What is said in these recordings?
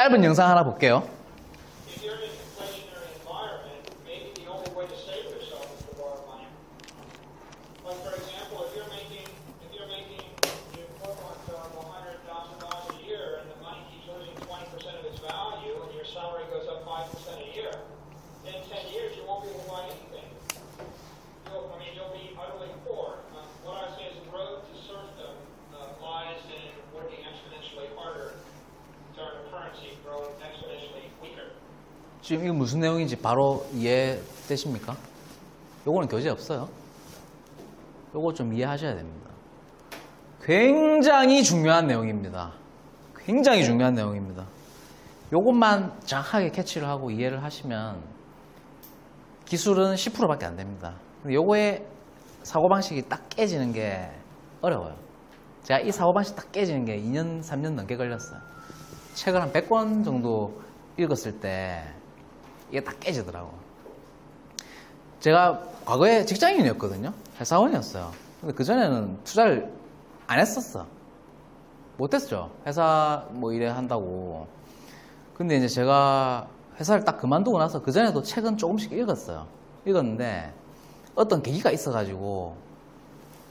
짧은 영상 하나 볼게요. If you're in an inflationary environment, maybe the only way to save yourself is to borrow money. Like for example, if you're making the equivalent of $100,000 a year and the money keeps losing 20% of its value and your salary goes up 5% a year, in 10 years you won't be able to buy anything. You'll be utterly poor. What I say is the road to serfdom lies in working exponentially harder to earn a currency growing exponentially weaker. 지금 이거 무슨 내용인지 바로 이해되십니까? 요거는 교재 없어요. 요거 좀 이해하셔야 됩니다. 굉장히 중요한 내용입니다. 굉장히 중요한 내용입니다. 요것만 정확하게 캐치를 하고 이해를 하시면 기술은 10%밖에 안 됩니다. 근데 요거의 사고방식이 딱 깨지는 게 어려워요. 제가 이 사고방식 딱 깨지는 게 2년, 3년 넘게 걸렸어요. 책을 한 100권 정도 읽었을 때 이게 딱 깨지더라고. 제가 과거에 직장인이었거든요. 회사원이었어요. 근데 그전에는 투자를 안 했었어. 못했죠. 회사 뭐 일에 한다고. 근데 이제 제가 회사를 딱 그만두고 나서 그전에도 책은 조금씩 읽었어요. 읽었는데 어떤 계기가 있어가지고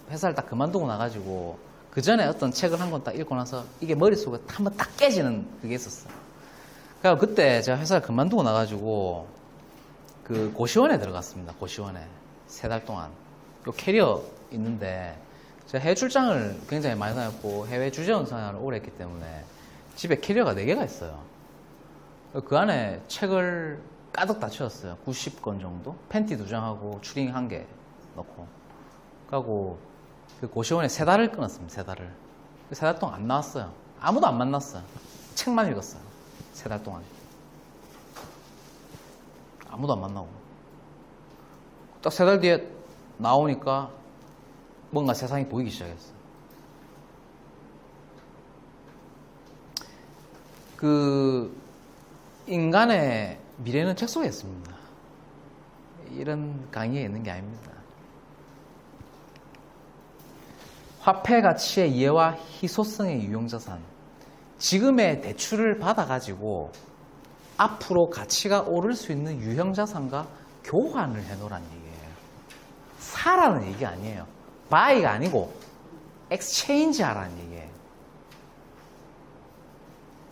회사를 딱 그만두고 나가지고 그 전에 어떤 책을 한 권 딱 읽고 나서 이게 머릿속에 한번 딱 깨지는 그게 있었어요. 그래서 그때 제가 회사를 그만두고 나가지고 그 고시원에 들어갔습니다. 고시원에 3달 동안. 요 캐리어 있는데 제가 해외 출장을 굉장히 많이 다녔고 해외 주재원 생활을 오래 했기 때문에 집에 캐리어가 4개가 있어요. 그 안에 책을 가득 다 채웠어요. 90권 정도? 팬티 2장하고 추링 1개 넣고. 그리고 그 고시원에 3달을 끊었습니다. 3달을. 3달 동안 안 나왔어요. 아무도 안 만났어요. 책만 읽었어요. 3달 동안. 아무도 안 만나고. 딱 3달 뒤에 나오니까 뭔가 세상이 보이기 시작했어요. 그 인간의 미래는 책 속에 있습니다. 이런 강의에 있는 게 아닙니다. 화폐 가치의 이해와 희소성의 유형자산. 지금의 대출을 받아가지고 앞으로 가치가 오를 수 있는 유형자산과 교환을 해놓으라는 얘기예요. 사라는 얘기 아니에요. buy가 아니고 exchange 하라는 얘기예요.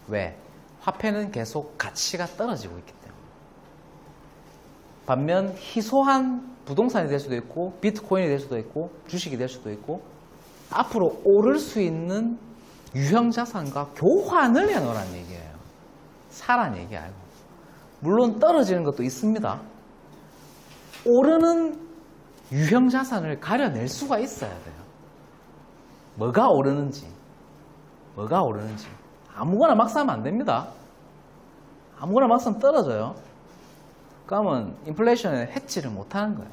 왜? 화폐는 계속 가치가 떨어지고 있기 때문에. 반면 희소한 부동산이 될 수도 있고 비트코인이 될 수도 있고 주식이 될 수도 있고 앞으로 오를 수 있는 유형자산과 교환을 해놓으라는 얘기예요. 사라는 얘기 아니고. 물론 떨어지는 것도 있습니다. 오르는 유형자산을 가려낼 수가 있어야 돼요. 뭐가 오르는지 아무거나 막 사면 안 됩니다. 아무거나 막 사면 떨어져요. 그러면 인플레이션에 해치를 못하는 거예요.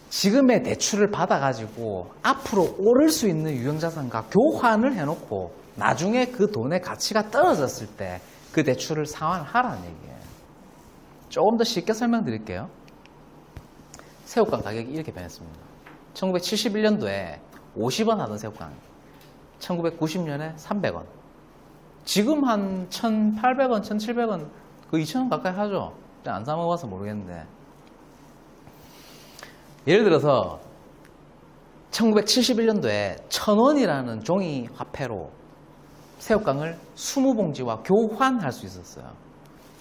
지금의 대출을 받아가지고 앞으로 오를 수 있는 유형자산과 교환을 해놓고 나중에 그 돈의 가치가 떨어졌을 때 그 대출을 상환하라는 얘기예요. 조금 더 쉽게 설명드릴게요. 새우깡 가격이 이렇게 변했습니다. 1971년도에 50원 하던 새우깡 1990년에 300원. 지금 한 1,800원, 1,700원, 그 2,000원 가까이 하죠. 안 사 먹어서 모르겠는데. 예를 들어서 1971년도에 1,000원이라는 종이 화폐로 새우깡을 20봉지와 교환할 수 있었어요.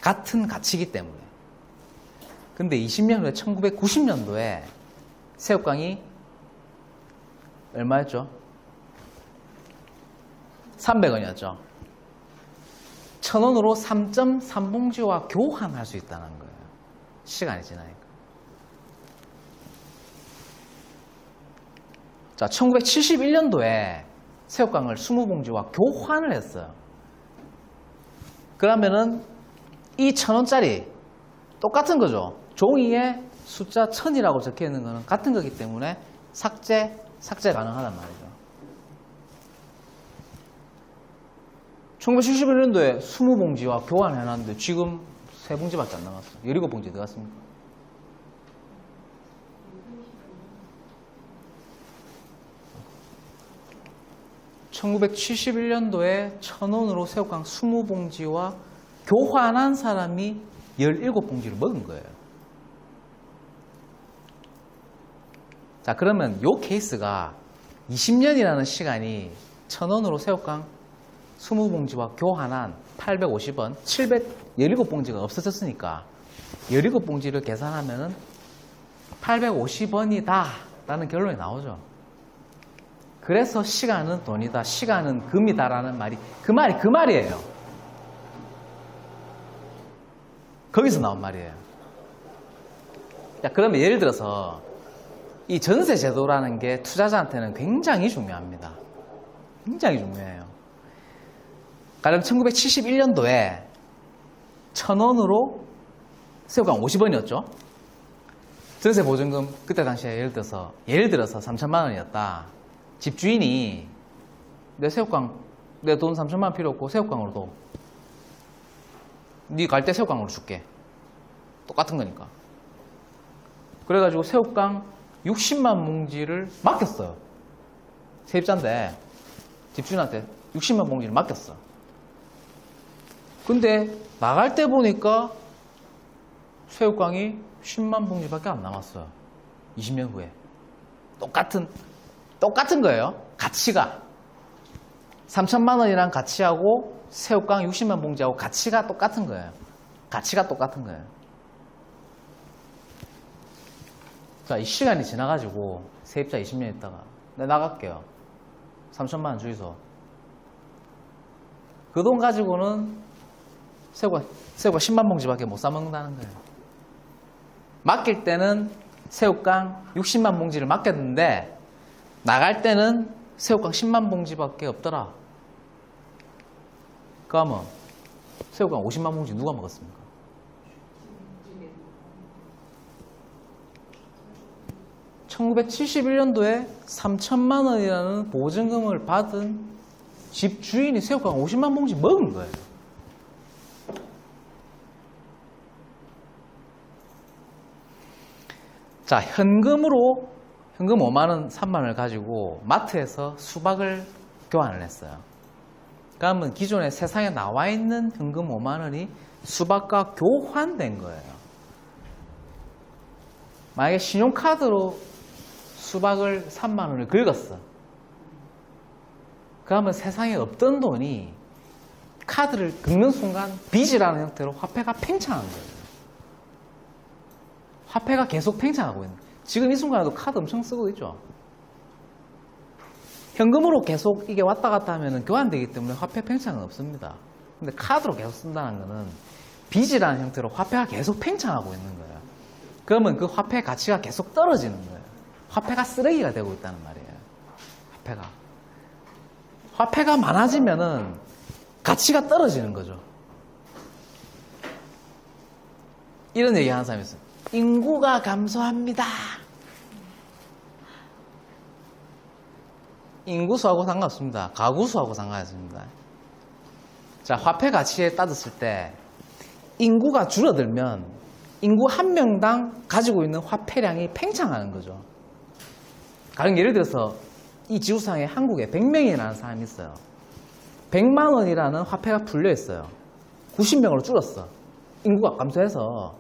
같은 가치이기 때문에. 근데 20년 후에 1990년도에 새우깡이 얼마였죠? 300원이었죠. 1,000원으로 3.3봉지와 교환할 수 있다는 거예요. 시간이 지나니까. 자, 1971년도에 새우깡을 20봉지와 교환을 했어요. 그러면은 이 1,000원짜리 똑같은 거죠. 종이에 숫자 1000이라고 적혀 있는 거는 같은 거기 때문에 삭제 가능하단 말이죠. 1971년도에 20봉지와 교환해놨는데 지금 3봉지밖에 안 남았어. 17봉지 들어갔습니까? 1971년도에 1,000원으로 새우깡 20봉지와 교환한 사람이 17봉지를 먹은 거예요. 자, 그러면 요 케이스가 20년이라는 시간이 1,000원으로 새우깡 20봉지와 교환한 850원, 717봉지가 없어졌으니까 17봉지를 계산하면은 850원이다 라는 결론이 나오죠. 그래서 시간은 돈이다, 시간은 금이다 라는 말이 그 말이에요. 거기서 나온 말이에요. 자, 그러면 예를 들어서 이 전세 제도라는 게 투자자한테는 굉장히 중요합니다. 굉장히 중요해요. 가령 1971년도에 1,000원으로 새우깡 50원이었죠. 전세 보증금 그때 당시에 예를 들어서 3천만 원이었다. 집주인이 내 새우깡, 내 돈 3천만 원 필요 없고 새우깡으로도 네 갈 때 새우깡으로 줄게. 똑같은 거니까. 그래가지고 새우깡 60만 봉지를 맡겼어요. 세입자인데 집주인한테 60만 봉지를 맡겼어. 근데 나갈 때 보니까 새우깡이 10만 봉지밖에 안 남았어요. 20년 후에. 똑같은 거예요. 가치가. 3천만 원이랑 가치하고 새우깡 60만 봉지하고 가치가 똑같은 거예요. 가치가 똑같은 거예요. 자, 이 시간이 지나가지고 세입자 20년 있다가 내가 나갈게요. 3천만 원 주이소. 그 돈 가지고는 새우가 10만 봉지밖에 못 사먹는다는 거예요. 맡길 때는 새우깡 60만 봉지를 맡겼는데 나갈 때는 새우깡 10만 봉지밖에 없더라. 그러면 새우깡 50만 봉지 누가 먹었습니까? (1971년도에) 3천만 원이라는 보증금을 받은 집주인이 새우깡 50만 봉지 먹은 거예요. 자, 현금 5만 원, 3만 원을 가지고 마트에서 수박을 교환을 했어요. 그러면 기존에 세상에 나와 있는 현금 5만 원이 수박과 교환된 거예요. 만약에 신용카드로 수박을 3만 원을 긁었어. 그러면 세상에 없던 돈이 카드를 긁는 순간 빚이라는 형태로 화폐가 팽창한 거예요. 화폐가 계속 팽창하고 있는 거예요. 지금 이 순간에도 카드 엄청 쓰고 있죠. 현금으로 계속 이게 왔다 갔다 하면 교환되기 때문에 화폐 팽창은 없습니다. 근데 카드로 계속 쓴다는 거는 빚이라는 형태로 화폐가 계속 팽창하고 있는 거예요. 그러면 그 화폐 가치가 계속 떨어지는 거예요. 화폐가 쓰레기가 되고 있다는 말이에요. 화폐가 많아지면은 가치가 떨어지는 거죠. 이런 얘기 하는 사람이 있어요. 인구가 감소합니다. 인구수하고 상관없습니다. 가구수하고 상관없습니다. 자, 화폐 가치에 따졌을 때 인구가 줄어들면 인구 한 명당 가지고 있는 화폐량이 팽창하는 거죠. 가령 예를 들어서 이 지구상에 한국에 100명이라는 사람이 있어요. 100만 원이라는 화폐가 풀려 있어요. 90명으로 줄었어. 인구가 감소해서.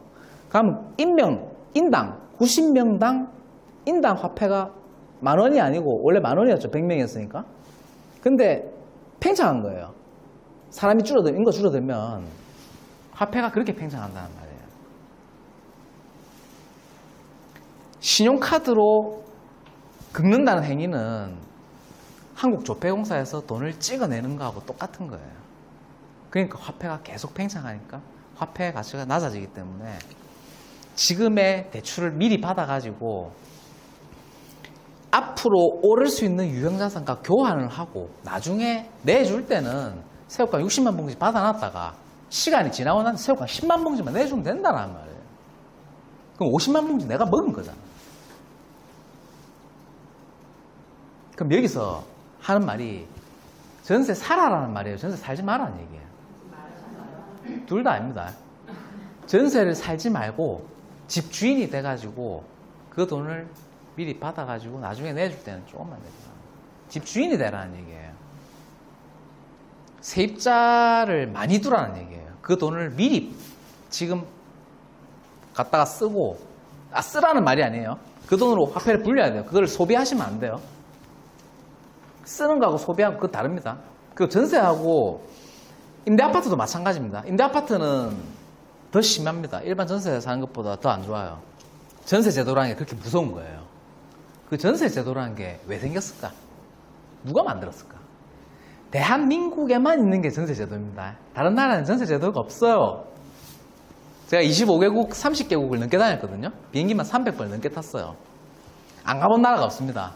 그럼 인당 90명당 인당 화폐가 만 원이 아니고 원래 만 원이었죠. 100명이었으니까. 근데 팽창한 거예요. 사람이 인구가 줄어들면 화폐가 그렇게 팽창한다는 말이에요. 신용카드로 긁는다는 행위는 한국조폐공사에서 돈을 찍어내는 거하고 똑같은 거예요. 그러니까 화폐가 계속 팽창하니까 화폐의 가치가 낮아지기 때문에 지금의 대출을 미리 받아가지고 앞으로 오를 수 있는 유형자산과 교환을 하고 나중에 내줄 때는 새우깡 60만 봉지 받아놨다가 시간이 지나고 나서 새우깡 10만 봉지만 내주면 된다는 말이에요. 그럼 50만 봉지 내가 먹은 거잖아. 그럼 여기서 하는 말이 전세 살아라는 말이에요. 전세 살지 말라는 얘기예요. 둘 다 아닙니다. 전세를 살지 말고 집주인이 돼가지고 그 돈을 미리 받아가지고 나중에 내줄 때는 조금만 내자. 집주인이 되라는 얘기예요. 세입자를 많이 두라는 얘기예요. 그 돈을 미리 지금 갖다가 쓰고, 쓰라는 말이 아니에요. 그 돈으로 화폐를 불려야 돼요. 그걸 소비하시면 안 돼요. 쓰는 거하고 소비하고 그거 다릅니다. 그 전세하고 임대 아파트도 마찬가지입니다. 임대 아파트는 더 심합니다. 일반 전세 사는 것보다 더 안 좋아요. 전세 제도라는 게 그렇게 무서운 거예요. 그 전세 제도라는 게 왜 생겼을까? 누가 만들었을까? 대한민국에만 있는 게 전세 제도입니다. 다른 나라는 전세 제도가 없어요. 제가 25개국, 30개국을 넘게 다녔거든요. 비행기만 300번 넘게 탔어요. 안 가본 나라가 없습니다.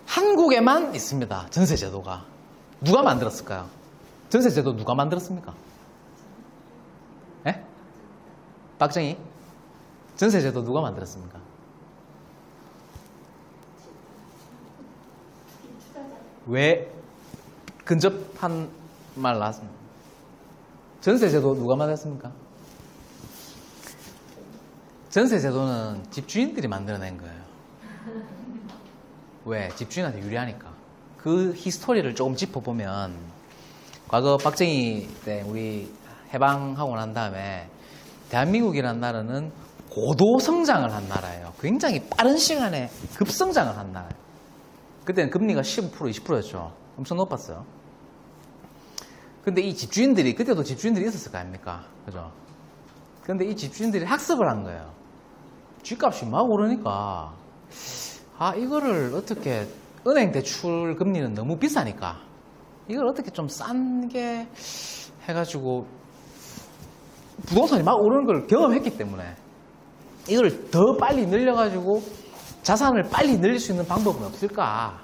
한국에만 있습니다. 전세 제도가. 누가 만들었을까요? 전세 제도 누가 만들었습니까? 예? 박정희? 전세 제도 누가 만들었습니까? 왜 근접한 말 나왔습니까? 전세 제도 누가 만들었습니까? 전세 제도는 집주인들이 만들어낸 거예요. 왜? 집주인한테 유리하니까. 그 히스토리를 조금 짚어보면, 과거 박정희 때 우리 해방하고 난 다음에 대한민국이라는 나라는 고도 성장을 한 나라예요. 굉장히 빠른 시간에 급성장을 한 나라예요. 그때는 금리가 15%, 20%였죠. 엄청 높았어요. 근데 이 집주인들이, 그때도 집주인들이 있었을 거 아닙니까? 그죠? 근데 이 집주인들이 학습을 한 거예요. 집값이 막 오르니까, 이거를 어떻게, 은행 대출 금리는 너무 비싸니까, 이걸 어떻게 좀 싼 게 해가지고, 부동산이 막 오르는 걸 경험했기 때문에, 이걸 더 빨리 늘려가지고, 자산을 빨리 늘릴 수 있는 방법은 없을까?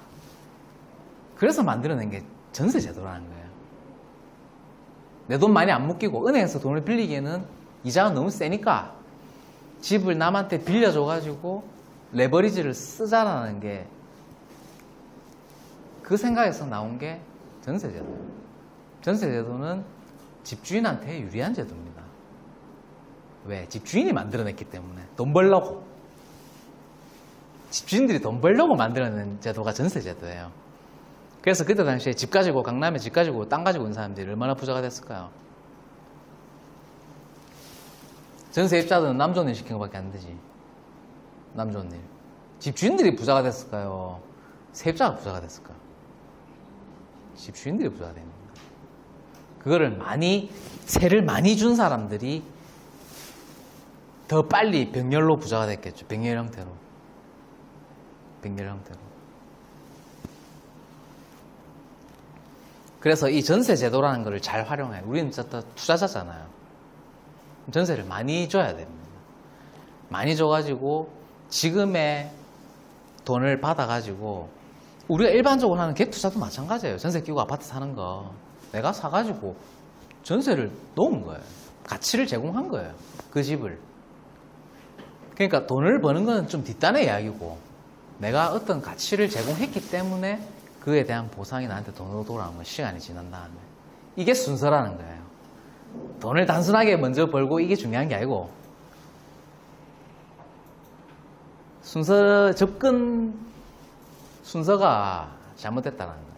그래서 만들어낸 게 전세 제도라는 거예요. 내 돈 많이 안 묶이고 은행에서 돈을 빌리기에는 이자가 너무 세니까 집을 남한테 빌려줘가지고 레버리지를 쓰자라는 게 그 생각에서 나온 게 전세 제도예요. 전세 제도는 집주인한테 유리한 제도입니다. 왜? 집주인이 만들어냈기 때문에. 돈 벌려고. 집주인들이 돈 벌려고 만들어낸 제도가 전세 제도예요. 그래서 그때 당시에 집 가지고, 강남에 집 가지고 땅 가지고 있는 사람들이 얼마나 부자가 됐을까요? 전세입자들은 남 좋은 일 시킨 것밖에 안 되지. 남 좋은 일. 집주인들이 부자가 됐을까요? 세입자가 부자가 됐을까요? 집주인들이 부자가 됩니다. 그거를 세를 많이 준 사람들이 더 빨리 병렬로 부자가 됐겠죠. 병렬 형태로. 그래서 이 전세 제도라는 것을 잘 활용해. 우리는 진짜 투자자잖아요. 전세를 많이 줘야 됩니다. 많이 줘가지고 지금의 돈을 받아가지고 우리가 일반적으로 하는 갭 투자도 마찬가지예요. 전세 끼고 아파트 사는 거. 내가 사가지고 전세를 놓은 거예요. 가치를 제공한 거예요. 그 집을. 그러니까 돈을 버는 건 좀 뒷단의 이야기고 내가 어떤 가치를 제공했기 때문에 그에 대한 보상이 나한테 돈으로 돌아오는 건 시간이 지난 다음에. 이게 순서라는 거예요. 돈을 단순하게 먼저 벌고 이게 중요한 게 아니고 접근 순서가 잘못됐다는 거예요.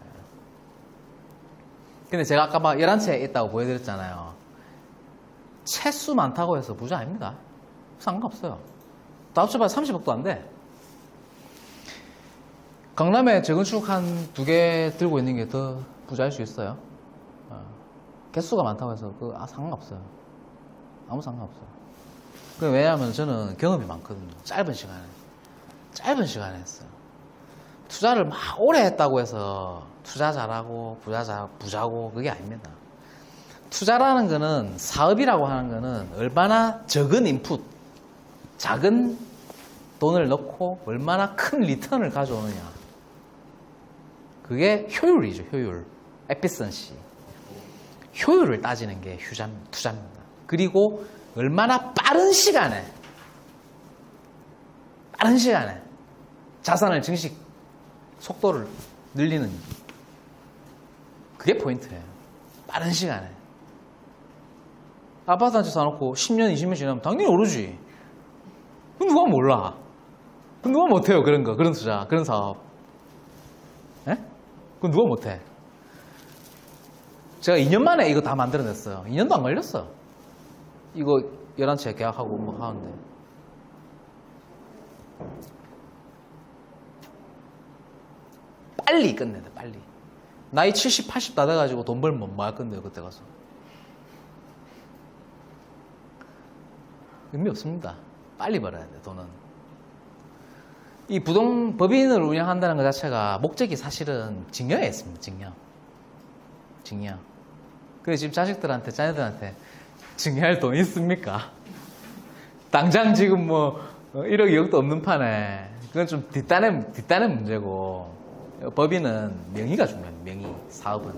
근데 제가 아까 막 11채 있다고 보여드렸잖아요. 채수 많다고 해서 부자 아닙니다. 상관없어요. 다 합쳐봐야 30억도 안 돼. 강남에 재건축 한 2개 들고 있는 게 더 부자일 수 있어요. 개수가 많다고 해서 상관없어요. 아무 상관없어요. 왜냐하면 저는 경험이 많거든요. 짧은 시간에 했어요. 투자를 막 오래 했다고 해서 투자 잘하고 부자고 그게 아닙니다. 투자라는 거는, 사업이라고 하는 거는 얼마나 적은 인풋, 작은 돈을 넣고 얼마나 큰 리턴을 가져오느냐. 그게 효율이죠. 효율. 에피선시. 효율을 따지는 게 투자입니다. 그리고 얼마나 빠른 시간에 자산을 증식 속도를 늘리는, 그게 포인트예요. 빠른 시간에. 아파트 한 채 사놓고 10년, 20년 지나면 당연히 오르지. 그럼 누가 몰라? 그럼 누가 못해요? 그런 투자, 그런 사업. 예? 그럼 누가 못해? 제가 2년 만에 이거 다 만들어냈어요. 2년도 안 걸렸어. 이거 11채 계약하고 뭐 하는데. 빨리 끝내야 돼, 빨리. 나이 70, 80 다 돼가지고 돈 벌면 뭐 할 건데요, 그때 가서. 의미 없습니다. 빨리 벌어야 돼, 돈은. 이 법인을 운영한다는 것 자체가 목적이 사실은 증여에 있습니다, 증여. 그래서 지금 자식들한테, 자녀들한테 증여할 돈 있습니까? 당장 지금 뭐 1억, 2억도 없는 판에 그건 좀 뒷단의 문제고, 법인은 명의가 중요해요. 명의, 사업은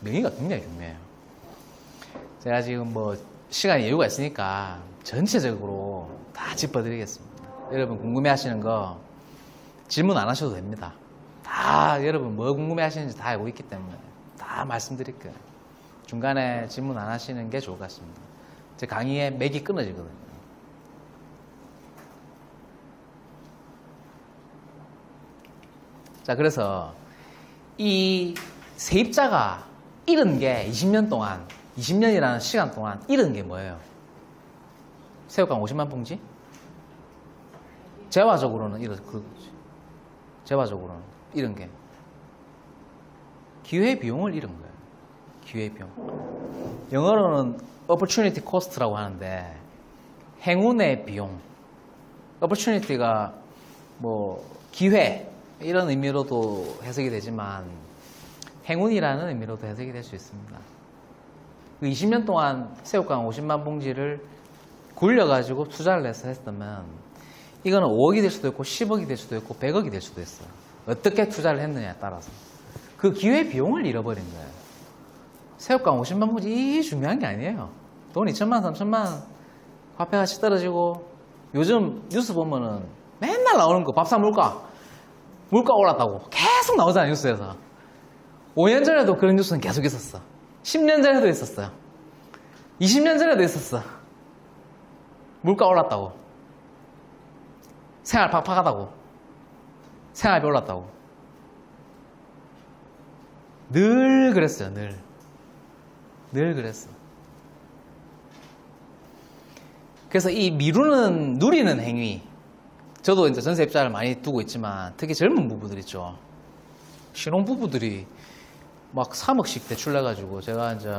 명의가 굉장히 중요해요. 제가 지금 뭐 시간이 여유가 있으니까 전체적으로 다 짚어드리겠습니다. 여러분 궁금해하시는 거 질문 안 하셔도 됩니다. 다 여러분 뭐 궁금해하시는지 다 알고 있기 때문에 다 말씀드릴게요. 중간에 질문 안 하시는 게 좋을 것 같습니다. 제 강의에 맥이 끊어지거든요. 자, 그래서 이 세입자가 잃은 게 20년 동안, 20년이라는 시간 동안 잃은 게 뭐예요? 새우깡 50만 봉지? 재화적으로는 그렇지. 재화적으로는 잃은 게 기회비용을 잃은 거예요. 기회비용. 영어로는 opportunity cost라고 하는데 행운의 비용. opportunity가 뭐 기회 이런 의미로도 해석이 되지만 행운이라는 의미로도 해석이 될 수 있습니다. 그 20년 동안 새우깡 50만 봉지를 굴려가지고 투자를 해서 했으면 이거는 5억이 될 수도 있고 10억이 될 수도 있고 100억이 될 수도 있어요. 어떻게 투자를 했느냐에 따라서. 그 기회 비용을 잃어버린 거예요. 새우깡 50만 봉지 이 중요한 게 아니에요. 돈 2천만, 3천만 화폐 가치 떨어지고 요즘 뉴스 보면은 맨날 나오는 거 밥상 물가 올랐다고 계속 나오잖아요, 뉴스에서. 5년 전에도 그런 뉴스는 계속 있었어. 10년 전에도 있었어요. 20년 전에도 있었어. 물가 올랐다고. 생활 팍팍하다고. 생활비 올랐다고. 늘 그랬어요, 늘 그랬어. 그래서 이 누리는 행위. 저도 이제 전세입자를 많이 두고 있지만 특히 젊은 부부들 있죠. 신혼부부들이 막 3억씩 대출내가지고 제가 이제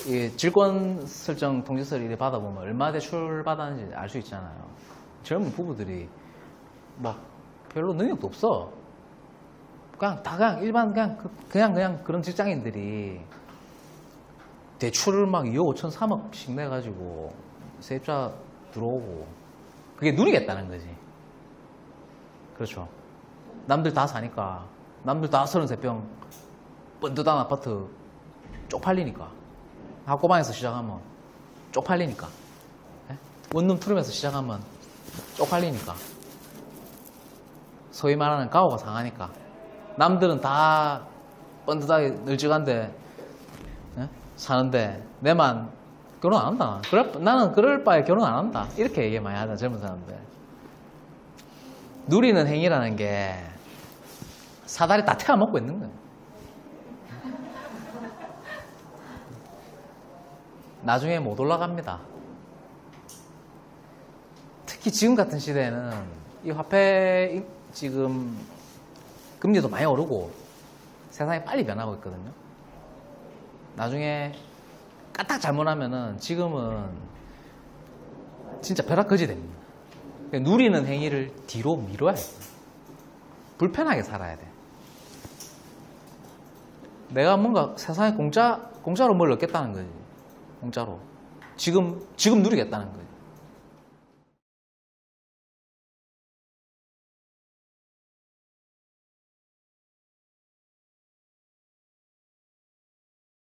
이 질권 설정 통지서를 이렇게 받아보면 얼마 대출 받았는지 알 수 있잖아요. 젊은 부부들이 막 별로 능력도 없어. 그냥 일반 그냥 그런 직장인들이 대출을 막 2억 5천 3억씩 내가지고 세입자 들어오고 그게 누리겠다는 거지. 그렇죠. 남들 다 사니까 남들 다 33평 번듯한 아파트 쪽팔리니까 학고방에서 시작하면 쪽팔리니까 원룸 투룸에서 시작하면 쪽팔리니까 소위 말하는 가오가 상하니까 남들은 다 번듯하게 널찍한데 사는데 내만 결혼 안 한다. 나는 그럴 바에 결혼 안 한다. 이렇게 얘기 많이 하잖아, 젊은 사람들. 누리는 행위라는 게 사다리 다 태워 먹고 있는 거예요. 나중에 못 올라갑니다. 특히 지금 같은 시대에는 이 화폐 지금 금리도 많이 오르고 세상이 빨리 변하고 있거든요. 나중에 까딱 잘못하면은 지금은 진짜 벼락거지 됩니다. 그러니까 누리는 행위를 뒤로 미뤄야 돼. 불편하게 살아야 돼. 내가 뭔가 세상에 공짜로 뭘 얻겠다는 거지. 공짜로. 지금 누리겠다는 거지.